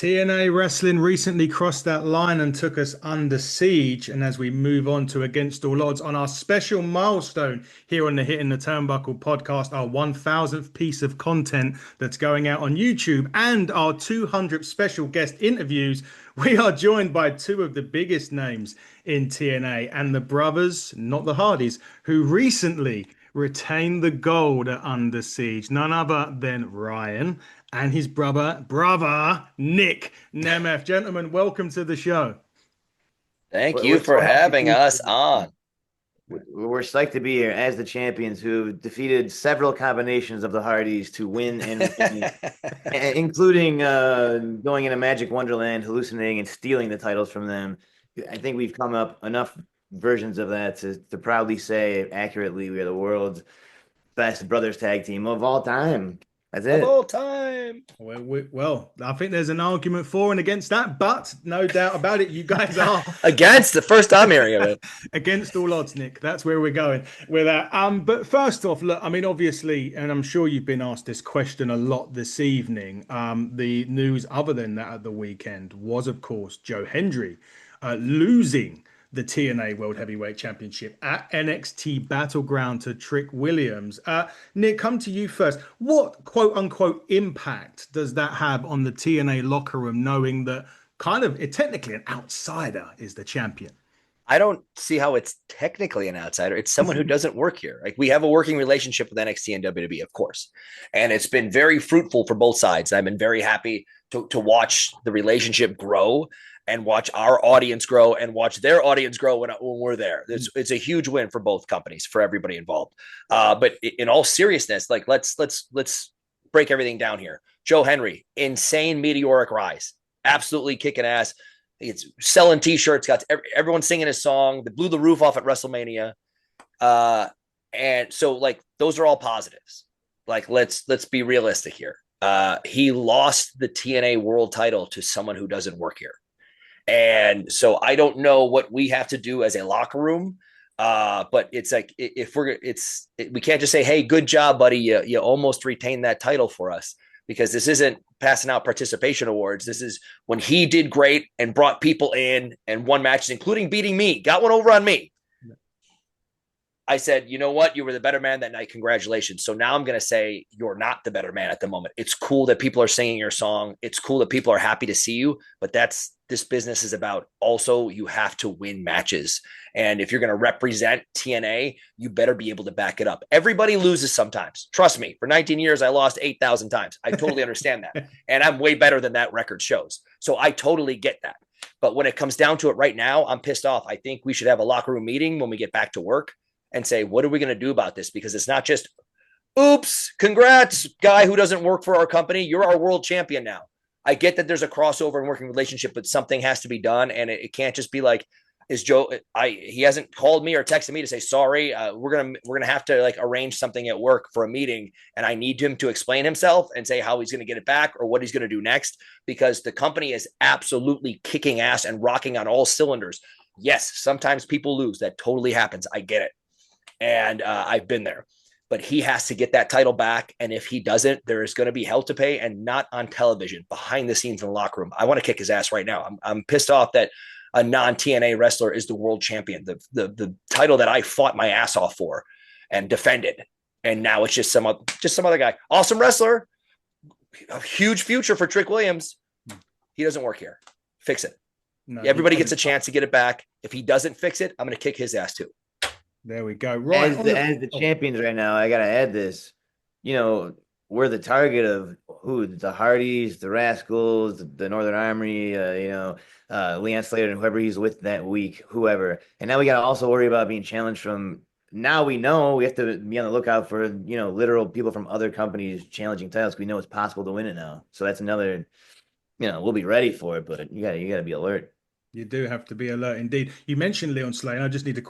TNA Wrestling recently crossed that line and took us under siege. And as we move on to Against All Odds on our special milestone here on the Hitting the Turnbuckle podcast, our 1000th piece of content that's going out on YouTube and our 200th special guest interviews, we are joined by two of the biggest names in TNA and the brothers, not the Hardys, who recently retained the gold at Under Siege. None other than Ryan and his brother Nick Nemeth. Gentlemen, welcome to the show. Thank you We're for so happy having to us be here. on. We're psyched to be here as the champions who defeated several combinations of the Hardys to win including going in a magic wonderland, hallucinating and stealing the titles from them. I think we've come up enough versions of that to proudly say accurately we are the world's best brothers tag team of all time. That's Of it. all time. Well, I think there's an argument for and against that, but no doubt about it, you guys are Against the first time hearing of it. against all odds, Nick. That's where we're going with that. But first off, look, I mean, obviously, and I'm sure you've been asked this question a lot this evening. The news other than that at the weekend was, of course, Joe Hendry losing the TNA World Heavyweight Championship at NXT Battleground to Trick Williams. Nick, come to you first. What quote unquote impact does that have on the TNA locker room, knowing that technically an outsider is the champion? I don't see how it's technically an outsider. It's someone who doesn't work here. Like, we have a working relationship with NXT and WWE, of course, and it's been very fruitful for both sides. I've been very happy to watch the relationship grow and watch our audience grow and watch their audience grow when we're there. It's a huge win for both companies, for everybody involved. But in all seriousness, like let's break everything down here. Joe Hendry, insane meteoric rise, absolutely kicking ass. It's selling T-shirts, got everyone singing his song. They blew the roof off at WrestleMania, and so like those are all positives. Like let's be realistic here. He lost the TNA World Title to someone who doesn't work here. And so I don't know what we have to do as a locker room. But it's like, we can't just say, hey, good job, buddy. You almost retained that title for us, because this isn't passing out participation awards. This is when he did great and brought people in and won matches, including beating me, got one over on me. I said, you know what? You were the better man that night. Congratulations. So now I'm going to say you're not the better man at the moment. It's cool that people are singing your song. It's cool that people are happy to see you, but this business is about also you have to win matches. And if you're going to represent TNA, you better be able to back it up. Everybody loses sometimes. Trust me, for 19 years, I lost 8,000 times. I totally understand that. And I'm way better than that record shows. So I totally get that. But when it comes down to it right now, I'm pissed off. I think we should have a locker room meeting when we get back to work and say, what are we going to do about this? Because it's not just, oops, congrats, guy who doesn't work for our company. You're our world champion now. I get that there's a crossover and working relationship, but something has to be done. And it can't just be like, is Joe, he hasn't called me or texted me to say, sorry, we're going to have to like arrange something at work for a meeting. And I need him to explain himself and say how he's going to get it back or what he's going to do next, because the company is absolutely kicking ass and rocking on all cylinders. Yes, sometimes people lose. That totally happens. I get it. And I've been there, but he has to get that title back. And if he doesn't, there is going to be hell to pay, and not on television, behind the scenes in the locker room. I want to kick his ass right now. I'm pissed off that a non-TNA wrestler is the world champion, the title that I fought my ass off for and defended. And now it's just some other guy, awesome wrestler, a huge future for Trick Williams. He doesn't work here. Fix it. No, everybody gets a chance to get it back. If he doesn't fix it, I'm going to kick his ass too. There we go. Right. As the champions right now, I got to add this. You know, we're the target of who? The Hardys, the Rascals, the Northern Army, Leo Slater and whoever he's with that week, whoever. And now we got to also worry about being challenged from, now we know we have to be on the lookout for, literal people from other companies challenging titles. We know it's possible to win it now. So that's another, we'll be ready for it, but you gotta be alert. You do have to be alert indeed. You mentioned Leo Slater. I just need to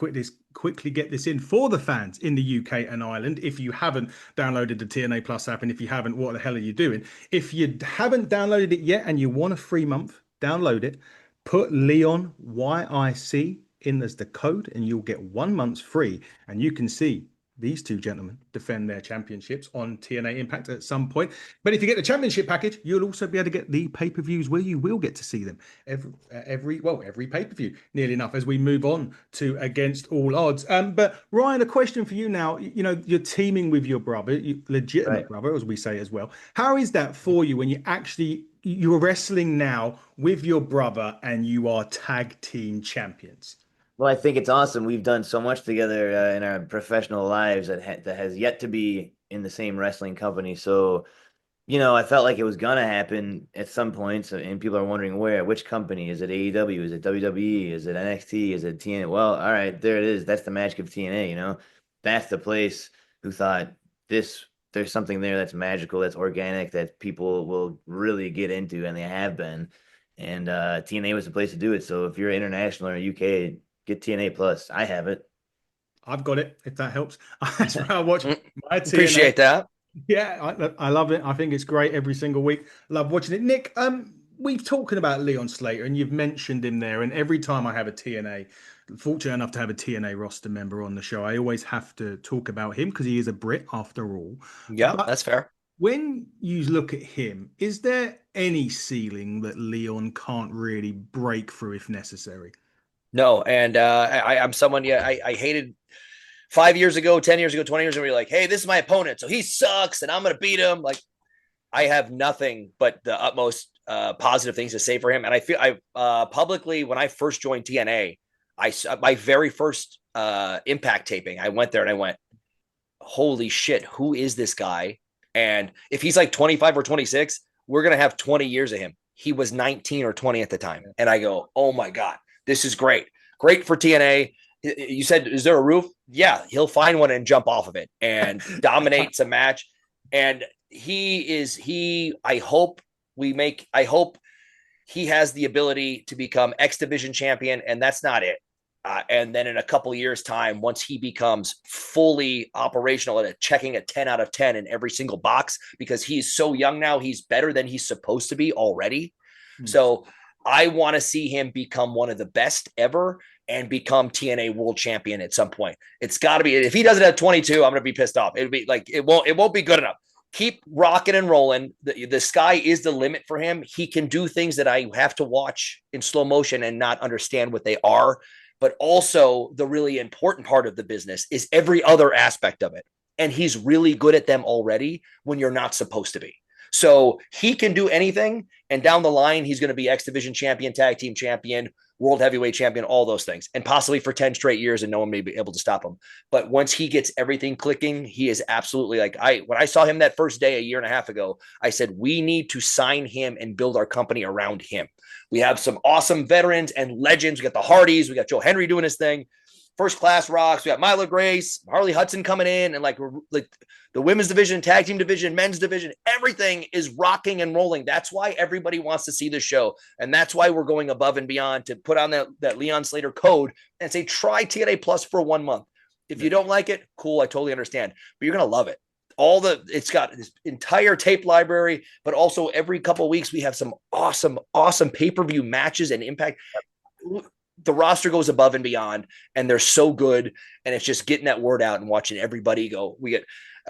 quickly get this in for the fans in the UK and Ireland. If you haven't downloaded the TNA Plus app, and if you haven't, what the hell are you doing? If you haven't downloaded it yet and you want a free month, download it. Put Leon YIC in as the code, and you'll get 1 month free. And you can see these two gentlemen defend their championships on TNA Impact at some point. But if you get the championship package, you'll also be able to get the pay-per-views where you will get to see them every pay-per-view, nearly enough, as we move on to Against All Odds. But Ryan, a question for you now. You know, you're teaming with your brother, legitimate brother, as we say as well. How is that for you when you're wrestling now with your brother and you are tag team champions? Well, I think it's awesome. We've done so much together in our professional lives that has yet to be in the same wrestling company. So, I felt like it was gonna happen at some point. And people are wondering which company? Is it AEW? Is it WWE? Is it NXT? Is it TNA? Well, all right, there it is. That's the Magic of TNA. That's the place who thought there's something there that's magical, that's organic, that people will really get into, and they have been. And TNA was the place to do it. So if you're international or UK, get TNA Plus. I have it. I've got it, if that helps. That's where I watch my TNA. Appreciate that. Yeah, I love it. I think it's great every single week. Love watching it. Nick, we've talking about Leon Slater, and you've mentioned him there. And every time I have a TNA, fortunate enough to have a TNA roster member on the show, I always have to talk about him because he is a Brit after all. Yeah, But that's fair. when you look at him, is there any ceiling that Leon can't really break through if necessary? No, and I'm someone. Yeah, I hated 5 years ago, 10 years ago, 20 years ago. You're like, hey, this is my opponent, so he sucks, and I'm gonna beat him. Like, I have nothing but the utmost positive things to say for him. And I feel publicly, when I first joined TNA, my very first Impact taping, I went there and I went, holy shit, who is this guy? And if he's like 25 or 26, we're gonna have 20 years of him. He was 19 or 20 at the time, and I go, oh my god. This is great. Great for TNA. You said, is there a roof? Yeah, he'll find one and jump off of it and dominates a match. And I hope he has the ability to become X Division champion, and that's not it. And then in a couple of years' time, once he becomes fully operational and checking a 10 out of 10 in every single box, because he's so young now, he's better than he's supposed to be already. So I want to see him become one of the best ever and become TNA world champion at some point. It's got to be, if he does it at 22, I'm going to be pissed off. It'll be like, it won't be good enough. Keep rocking and rolling. The sky is the limit for him. He can do things that I have to watch in slow motion and not understand what they are. But also the really important part of the business is every other aspect of it. And he's really good at them already when you're not supposed to be. So he can do anything. And down the line, he's going to be X Division champion, tag team champion, world heavyweight champion, all those things, and possibly for 10 straight years, and no one may be able to stop him. But once he gets everything clicking, he is absolutely like, when I saw him that first day a year and a half ago, I said, we need to sign him and build our company around him. We have some awesome veterans and legends. We got the Hardys. We got Joe Henry doing his thing. First Class rocks. We got Mila Grace, Harley Hudson coming in, and like the women's division, tag team division, men's division, everything is rocking and rolling. That's why everybody wants to see the show. And that's why we're going above and beyond to put on that Leon Slater code and say, try TNA Plus for 1 month. If you don't like it, cool. I totally understand, but you're going to love it. It's got this entire tape library, but also every couple of weeks we have some awesome pay-per-view matches and Impact. The roster goes above and beyond, and they're so good. And it's just getting that word out and watching everybody go.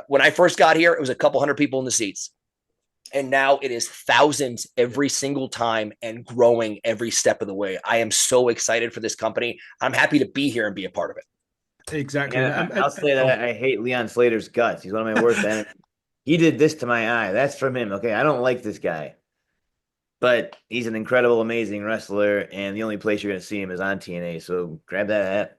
When I first got here, it was a couple hundred people in the seats. And now it is thousands every single time and growing every step of the way. I am so excited for this company. I'm happy to be here and be a part of it. Exactly. Yeah, I'll say that I hate Leon Slater's guts. He's one of my worst enemies. He did this to my eye. That's from him. Okay, I don't like this guy. But he's an incredible, amazing wrestler, and the only place you're going to see him is on TNA. So grab that app.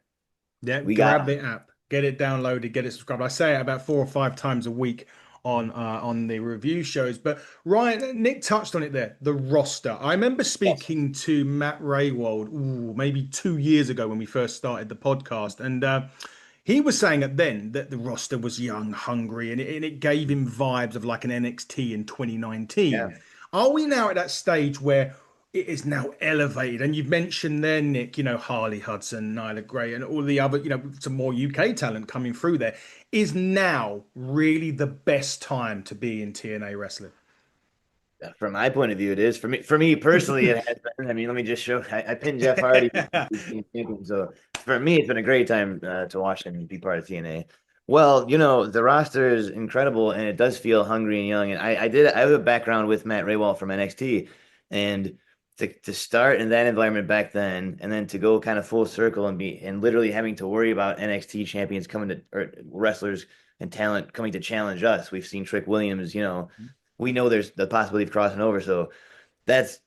Yeah, grab the app, get it downloaded, get it subscribed. I say it about 4 or 5 times a week on the review shows. But Ryan, Nick touched on it there, the roster. I remember speaking to Matt Raywald maybe 2 years ago when we first started the podcast, and he was saying that the roster was young, hungry, and it gave him vibes of like an NXT in 2019. Yeah. Are we now at that stage where it is now elevated? And you've mentioned there, Nick, Harley Hudson, Nyla Gray, and all the other, some more UK talent coming through there. Is now really the best time to be in TNA wrestling? From my point of view, it is. For me personally, it has been. I mean, let me just show. I pinned Jeff Hardy. So for me, it's been a great time to watch him be part of TNA. Well, the roster is incredible and it does feel hungry and young. And I have a background with Matt Raywall from NXT, and to start in that environment back then, and then to go kind of full circle and literally having to worry about NXT champions coming to, or wrestlers and talent coming to challenge us. We've seen Trick Williams, we know there's the possibility of crossing over. So that's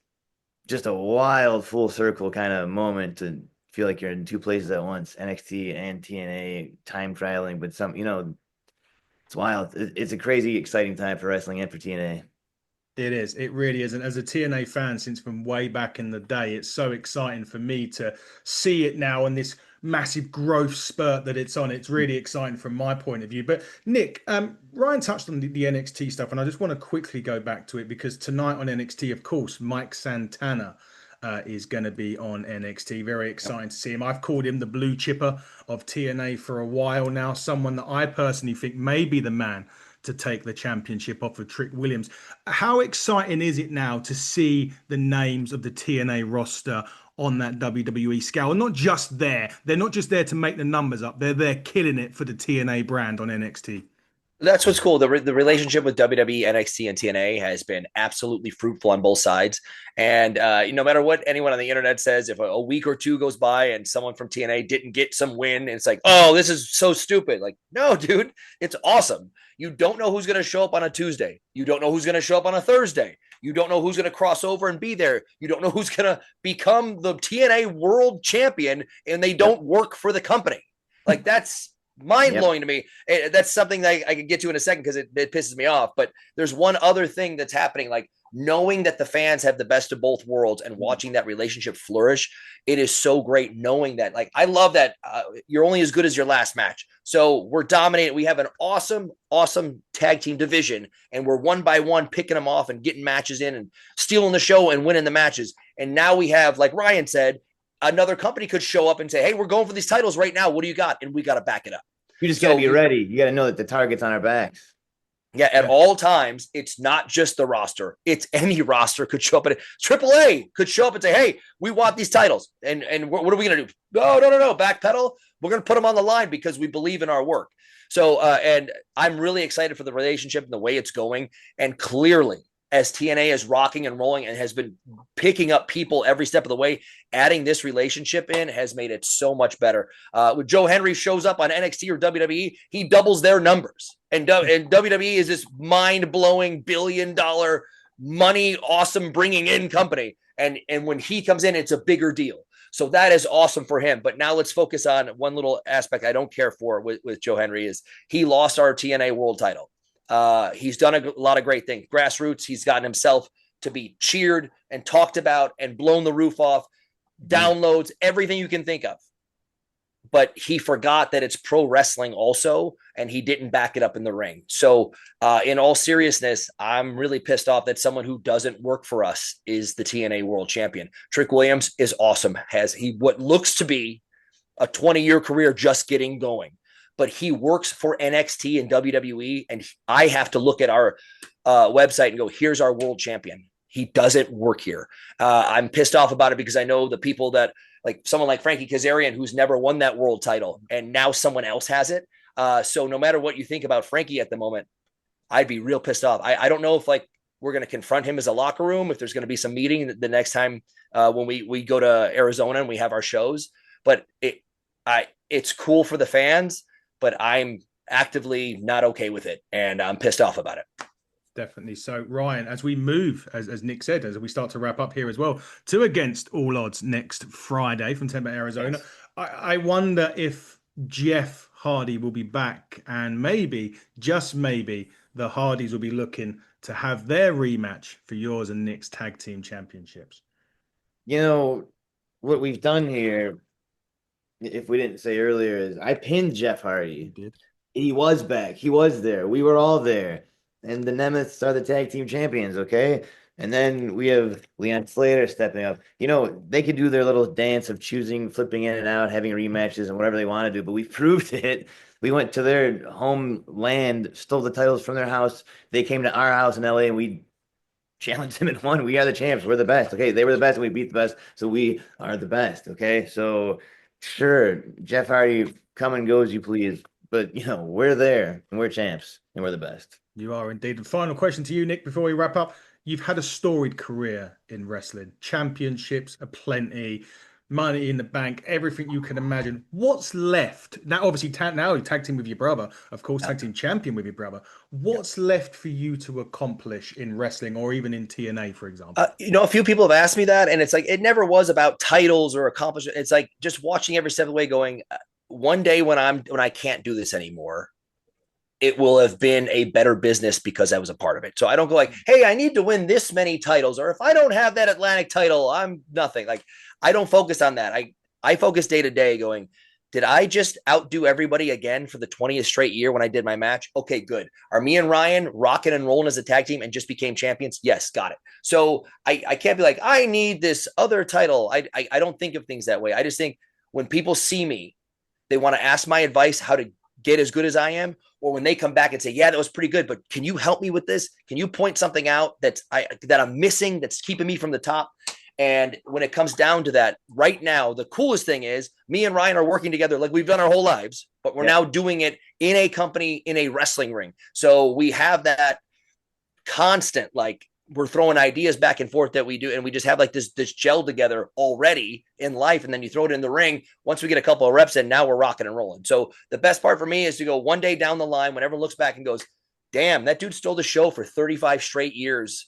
just a wild full circle kind of moment to feel like you're in two places at once, NXT and TNA, time traveling, but it's wild. It's a crazy, exciting time for wrestling and for TNA. It is. It really is. And as a TNA fan, since from way back in the day, it's so exciting for me to see it now and this massive growth spurt that it's on. It's really exciting from my point of view. But Nick, Ryan touched on the NXT stuff, and I just want to quickly go back to it because tonight on NXT, of course, Mike Santana is going to be on NXT. Very exciting to see him. I've called him the blue chipper of TNA for a while now, someone that I personally think may be the man to take the championship off of Trick Williams. How exciting is it now to see the names of the TNA roster on that WWE scale? And not just there. They're not just there to make the numbers up. They're there killing it for the TNA brand on NXT. That's what's cool. The relationship with WWE, NXT, and TNA has been absolutely fruitful on both sides. And no matter what anyone on the internet says, if a week or two goes by and someone from TNA didn't get some win, and it's like, oh, this is so stupid. Like, no, dude, it's awesome. You don't know who's going to show up on a Tuesday. You don't know who's going to show up on a Thursday. You don't know who's going to cross over and be there. You don't know who's going to become the TNA world champion, and they don't work for the company. Like, that's mind blowing to me. That's something that I could get to in a second because it pisses me off. But there's one other thing that's happening, like knowing that the fans have the best of both worlds and watching that relationship flourish. It is so great knowing that. Like, I love that you're only as good as your last match. So we're dominating. We have an awesome, awesome tag team division, and we're one by one picking them off and getting matches in and stealing the show and winning the matches. And now we have, like Ryan said, another company could show up and say, hey, we're going for these titles right now. What do you got? And we got to back it up. You just got to be ready. You got to know that the target's on our backs. Yeah, at all times, it's not just the roster. It's any roster could show up. AAA could show up and say, hey, we want these titles. And what are we going to do? No. Backpedal. We're going to put them on the line because we believe in our work. So, and I'm really excited for the relationship and the way it's going. And clearly, as TNA is rocking and rolling and has been picking up people every step of the way, adding this relationship in has made it so much better. When Joe Henry shows up on NXT or WWE, he doubles their numbers. And WWE is this mind-blowing billion-dollar money, awesome bringing in company. And when he comes in, it's a bigger deal. So that is awesome for him. But now let's focus on one little aspect I don't care for with Joe Henry is he lost our TNA world title. He's done a lot of great things. Grassroots, he's gotten himself to be cheered and talked about and blown the roof off, downloads, everything you can think of. But he forgot that it's pro wrestling also, and he didn't back it up in the ring. So in all seriousness, I'm really pissed off that someone who doesn't work for us is the TNA world champion. Trick Williams is awesome. Has he what looks to be a 20-year career just getting going. But he works for NXT and WWE, and I have to look at our website and go, here's our world champion. He doesn't work here. I'm pissed off about it because I know the people that, like someone like Frankie Kazarian, who's never won that world title, and now someone else has it. So no matter what you think about Frankie at the moment, I'd be real pissed off. I don't know if like we're going to confront him as a locker room, if there's going to be some meeting the next time when we go to Arizona and we have our shows. But it's cool for the fans, but I'm actively not okay with it, and I'm pissed off about it. Definitely. So, Ryan, as we move, as Nick said, as we start to wrap up here as well, to Against All Odds next Friday from Tempe, Arizona, yes. I wonder if Jeff Hardy will be back, and maybe, just maybe, the Hardys will be looking to have their rematch for yours and Nick's tag team championships. You know, what we've done here, if we didn't say earlier, is I pinned Jeff Hardy. You did. He was back. He was there. We were all there. And the Nemeths are the tag team champions, okay? And then we have Leo Slater stepping up. You know, they could do their little dance of choosing, flipping in and out, having rematches and whatever they want to do, but we proved it. We went to their homeland, stole the titles from their house. They came to our house in LA and we challenged them and won. We are the champs. We're the best, okay? They were the best and we beat the best, so we are the best, okay? So, sure, Jeff Hardy, come and go as you please. but we're there and we're champs and we're the best. You are indeed. The final question to you, Nick, before we wrap up. You've had a storied career in wrestling, championships aplenty, money in the bank, everything you can imagine. What's left? Now, obviously, now you tag team with your brother, of course, tag team champion with your brother. What's left for you to accomplish in wrestling or even in TNA, for example? A few people have asked me that, and it's like it never was about titles or accomplishment. It's like just watching every step of the way, going, one day when I can't do this anymore, it will have been a better business because I was a part of it. So I don't go like, hey, I need to win this many titles, or if I don't have that Atlantic title, I'm nothing. Like, I don't focus on that. I focus day to day going, did I just outdo everybody again for the 20th straight year when I did my match? Okay, good. Are me and Ryan rocking and rolling as a tag team and just became champions? Yes, got it. So I can't be like, I need this other title. I don't think of things that way. I just think when people see me, they want to ask my advice how to get as good as I am, or when they come back and say, yeah, that was pretty good, but can you help me with this? Can you point something out that I'm missing, that's keeping me from the top? And when it comes down to that, right now, the coolest thing is me and Ryan are working together like we've done our whole lives, but we're now doing it in a company, in a wrestling ring. So we have that constant, like, we're throwing ideas back and forth that we do, and we just have like this gel together already in life, and then you throw it in the ring. Once we get a couple of reps in, now we're rocking and rolling. So the best part for me is to go one day down the line when everyone looks back and goes, damn, that dude stole the show for 35 straight years.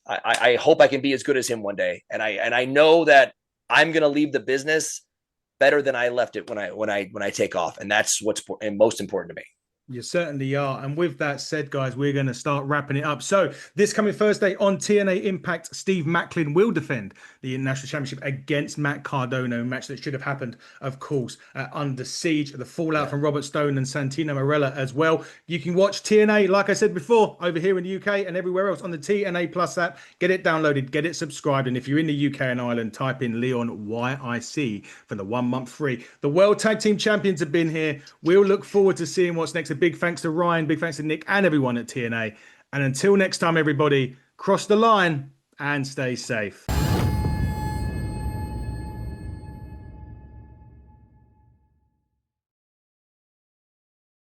I hope I can be as good as him one day, and I know that I'm going to leave the business better than I left it when I take off, and that's what's most important to me. You certainly are. And with that said, guys, we're going to start wrapping it up. So this coming Thursday on TNA Impact, Steve Macklin will defend the International Championship against Matt Cardona, a match that should have happened, of course, Under Siege. The fallout from Robert Stone and Santino Marella as well. You can watch TNA, like I said before, over here in the UK and everywhere else on the TNA Plus app. Get it downloaded, get it subscribed. And if you're in the UK and Ireland, type in Leon YIC for the 1 month free. The World Tag Team Champions have been here. We'll look forward to seeing what's next. A big thanks to Ryan, big thanks to Nick and everyone at TNA. And until next time, everybody, cross the line and stay safe.